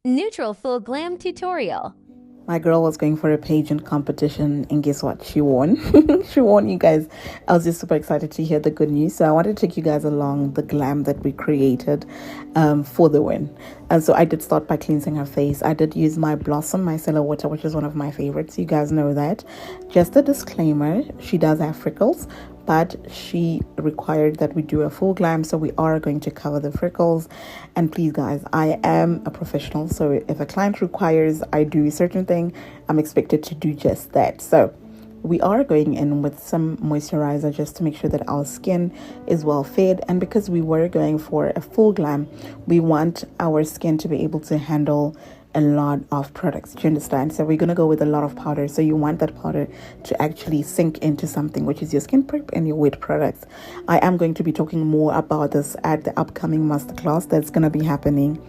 Neutral Full Glam Tutorial. My girl was going for a pageant competition, and guess what? She won. She won, you guys. I was just super excited to hear the good news. So I wanted to take you guys along the glam that we created for the win. And so I did start by cleansing her face. I did use my Blossom Micellar Water, which is one of my favorites. You guys know that. Just a disclaimer, she does have freckles, but she required that we do a full glam, so we are going to cover the freckles. And please guys, I am a professional, so if a client requires I do a certain thing, I'm expected to do just that. So we are going in with some moisturizer just to make sure that our skin is well fed, and because we were going for a full glam, we want our skin to be able to handle a lot of products. Do you understand? So we're going to go with a lot of powder, so you want that powder to actually sink into something, which is your skin prep and your wet products. I am going to be talking more about this at the upcoming masterclass that's going to be happening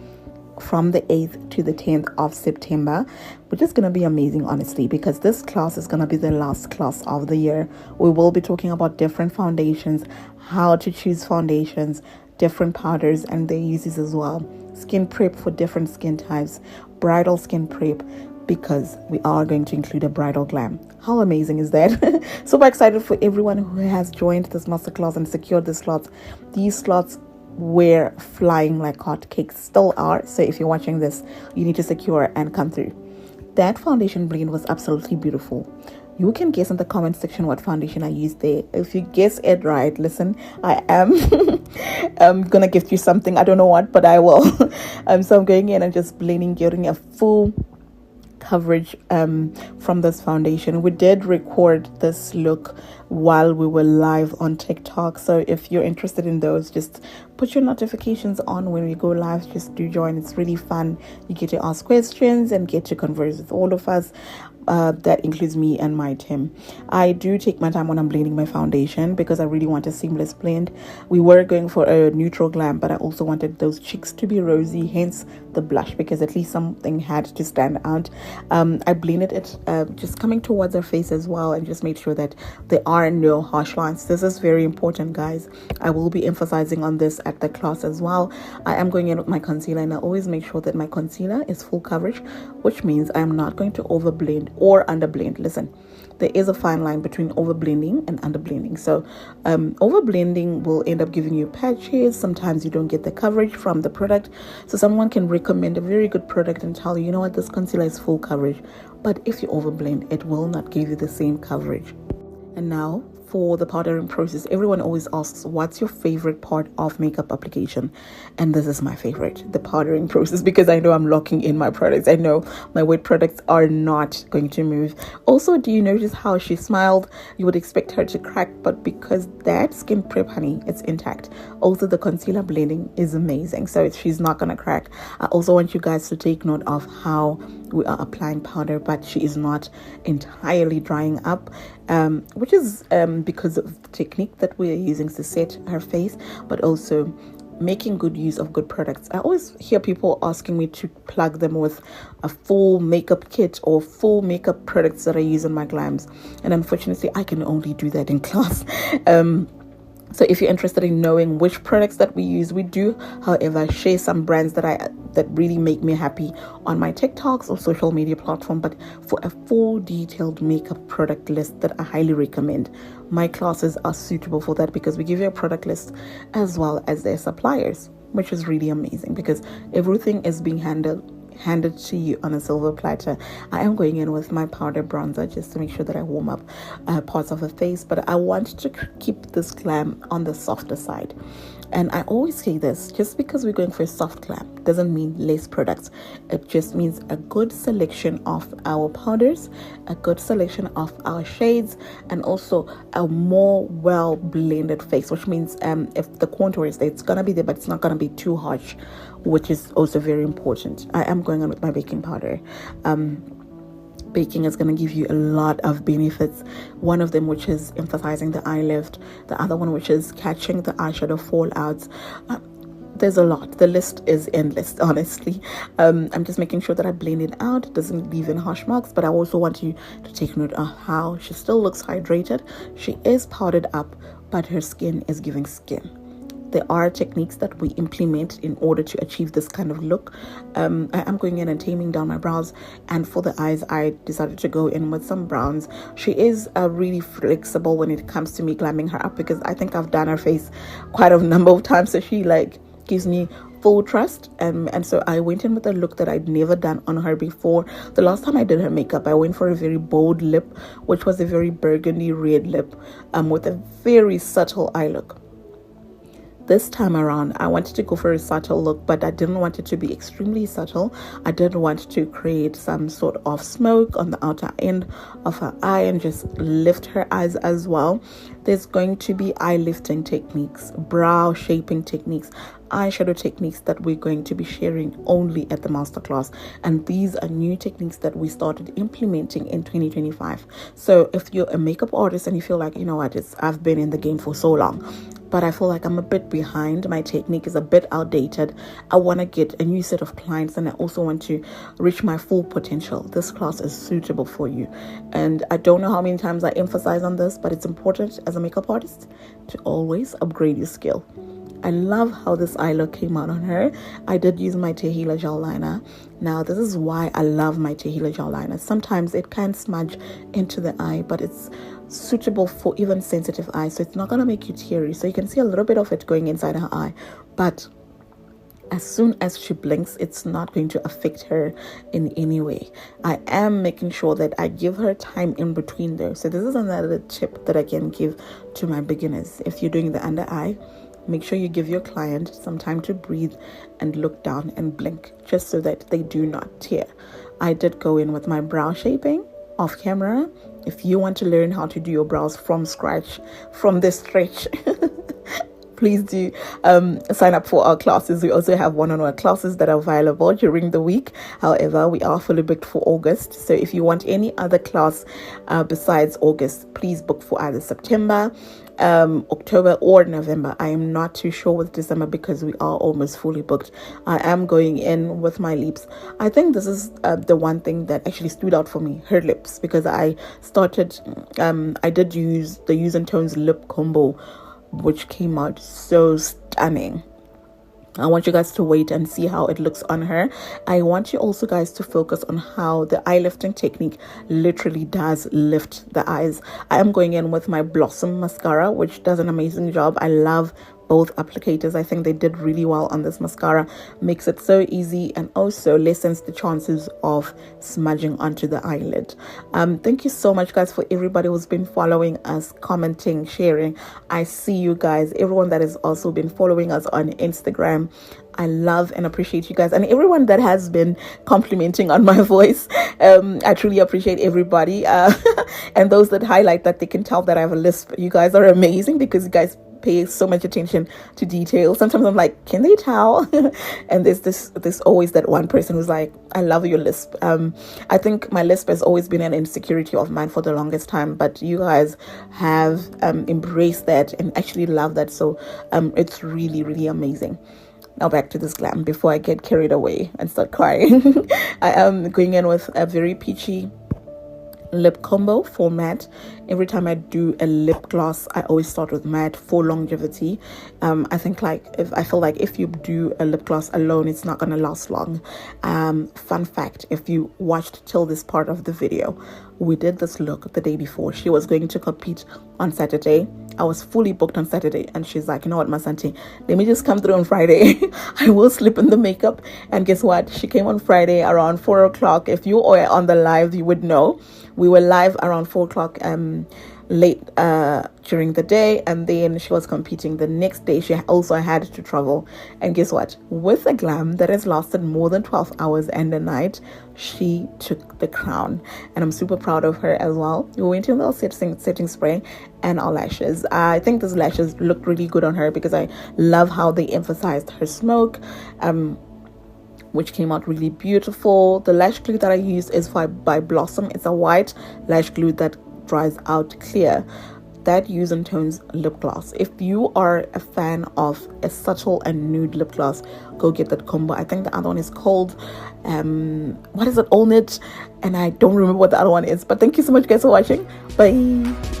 from the 8th to the 10th of September, which is going to be amazing, honestly, because this class is going to be the last class of the year. We will be talking about different foundations, how to choose foundations, different powders and their uses as well, skin prep for different skin types, bridal skin prep, because we are going to include a bridal glam. How amazing is that? Super excited for everyone who has joined this masterclass and secured the slots. These slots were flying like hotcakes, still are. So if you're watching this, you need to secure and come through. That foundation blend was absolutely beautiful. You can guess in the comment section what foundation I used there. If you guess it right, listen, I am I'm gonna gift you something. I don't know what, but I will. So I'm going in and just blending, getting a full coverage from this foundation. We did record this look while we were live on TikTok, so if you're interested in those, just put your notifications on when we go live. Just do join. It's really fun. You get to ask questions and get to converse with all of us. That includes me and my team. I do take my time when I'm blending my foundation because I really want a seamless blend. We were going for a neutral glam, but I also wanted those cheeks to be rosy, hence the blush, because at least something had to stand out. I blended it just coming towards her face as well, and just made sure that there are no harsh lines. This is very important, guys. I will be emphasizing on this at the class as well. I am going in with my concealer, and I always make sure that my concealer is full coverage, which means I'm not going to overblend or underblend. Listen, there is a fine line between overblending and underblending. So overblending will end up giving you patches. Sometimes you don't get the coverage from the product. So someone can recommend a very good product and tell you, you know what, this concealer is full coverage. But if you overblend, it will not give you the same coverage. And now for the powdering process, everyone always asks, what's your favorite part of makeup application? And this is my favorite, the powdering process, because I know I'm locking in my products. I know my wet products are not going to move. Also, do you notice how she smiled? You would expect her to crack, but because that skin prep, honey, it's intact. Also, the concealer blending is amazing, so she's not gonna crack. I also want you guys to take note of how we are applying powder, but she is not entirely drying up, which is because of the technique that we are using to set her face, but also making good use of good products. I always hear people asking me to plug them with a full makeup kit or full makeup products that I use in my glams, and unfortunately I can only do that in class. So if you're interested in knowing which products that we use, we do, however, share some brands that really make me happy on my TikToks or social media platform. But for a full detailed makeup product list that I highly recommend, my classes are suitable for that, because we give you a product list as well as their suppliers, which is really amazing because everything is being handed to you on a silver platter. I am going in with my powder bronzer just to make sure that I warm up parts of the face, but I want to keep this glam on the softer side. And I always say this, just because we're going for a soft glam doesn't mean less products. It just means a good selection of our powders, a good selection of our shades, and also a more well blended face, which means if the contour is there, it's gonna be there, but it's not gonna be too harsh, which is also very important. I am going on with my baking powder. Baking is going to give you a lot of benefits. One of them, which is emphasizing the eye lift. The other one, which is catching the eyeshadow fallouts. There's a lot. The list is endless, honestly. I'm just making sure that I blend it out. It doesn't leave any harsh marks, but I also want you to take note of how she still looks hydrated. She is powdered up, but her skin is giving skin. there are techniques that we implement in order to achieve this kind of look. I am going in and taming down my brows, and for the eyes I decided to go in with some browns. She is really flexible when it comes to me glamming her up, because I think I've done her face quite a number of times, so she like gives me full trust. And so I went in with a look that I'd never done on her before. The last time I did her makeup, I went for a very bold lip, which was a very burgundy red lip, with a very subtle eye look. This time around, I wanted to go for a subtle look, but I didn't want it to be extremely subtle. I did want to create some sort of smoke on the outer end of her eye and just lift her eyes as well. There's going to be eye lifting techniques, brow shaping techniques, eyeshadow techniques that we're going to be sharing only at the masterclass, and these are new techniques that we started implementing in 2025. So if you're a makeup artist and you feel like, you know what, I've been in the game for so long, but I feel like I'm a bit behind, my technique is a bit outdated, I want to get a new set of clients, and I also want to reach my full potential, this class is suitable for you. And I don't know how many times I emphasize on this, but it's important as a makeup artist to always upgrade your skill. I love how this eye look came out on her. I did use my Tehila gel liner. Now, this is why I love my Tehila gel liner. Sometimes it can smudge into the eye, but it's suitable for even sensitive eyes, so it's not going to make you teary. So you can see a little bit of it going inside her eye, but as soon as she blinks, it's not going to affect her in any way. I am making sure that I give her time in between there. So this is another tip that I can give to my beginners. If you're doing the under eye, make sure you give your client some time to breathe and look down and blink, just so that they do not tear. I did go in with my brow shaping off camera. If you want to learn how to do your brows from scratch, from this stretch, please do sign up for our classes. We also have one-on-one classes that are available during the week. However, we are fully booked for August. So if you want any other class besides August, please book for either September, October, or November. I am not too sure with December because we are almost fully booked. I am going in with my lips. I think this is the one thing that actually stood out for me, her lips, because I did use the Use and Tones lip combo, which came out so stunning. I want you guys to wait and see how it looks on her. I want you also guys to focus on how the eye lifting technique literally does lift the eyes. I am going in with my Blossom mascara, which does an amazing job. I love both applicators. I think they did really well on this mascara. Makes it so easy and also lessens the chances of smudging onto the eyelid. Thank you so much, guys, for everybody who's been following us, commenting, sharing. I see you guys, everyone that has also been following us on Instagram. I love and appreciate you guys, and everyone that has been complimenting on my voice. I truly appreciate everybody, and those that highlight that they can tell that I have a lisp. You guys are amazing because you guys pay so much attention to detail. Sometimes I'm like, can they tell? And there's always that one person who's like, I love your lisp. I think my lisp has always been an insecurity of mine for the longest time, but you guys have embraced that and actually love that. So it's really, really amazing. Now back to this glam before I get carried away and start crying. I am going in with a very peachy lip combo for matte. Every time I do a lip gloss, I always start with matte for longevity. I think I feel like if you do a lip gloss alone, it's not gonna last long. Fun fact, if you watched till this part of the video, we did this look the day before. She was going to compete on Saturday. I was fully booked on Saturday, and she's like, you know what, Masanti, let me just come through on Friday. I will slip in the makeup. And guess what? She came on Friday around 4 o'clock. If you were on the live, you would know. We were live around 4 o'clock late during the day, and then she was competing the next day. She also had to travel, and guess what, with a glam that has lasted more than 12 hours and a night, she took the crown, and I'm super proud of her as well. We went in with our setting spray and our lashes. I think these lashes look really good on her because I love how they emphasized her smoke, which came out really beautiful. The lash glue that I used is by Blossom. It's a white lash glue that dries out clear. That Use and Tones lip gloss. If you are a fan of a subtle and nude lip gloss, go get that combo. I think the other one is called what is it, All Knit, and I don't remember what the other one is. But thank you so much, guys, for watching. Bye.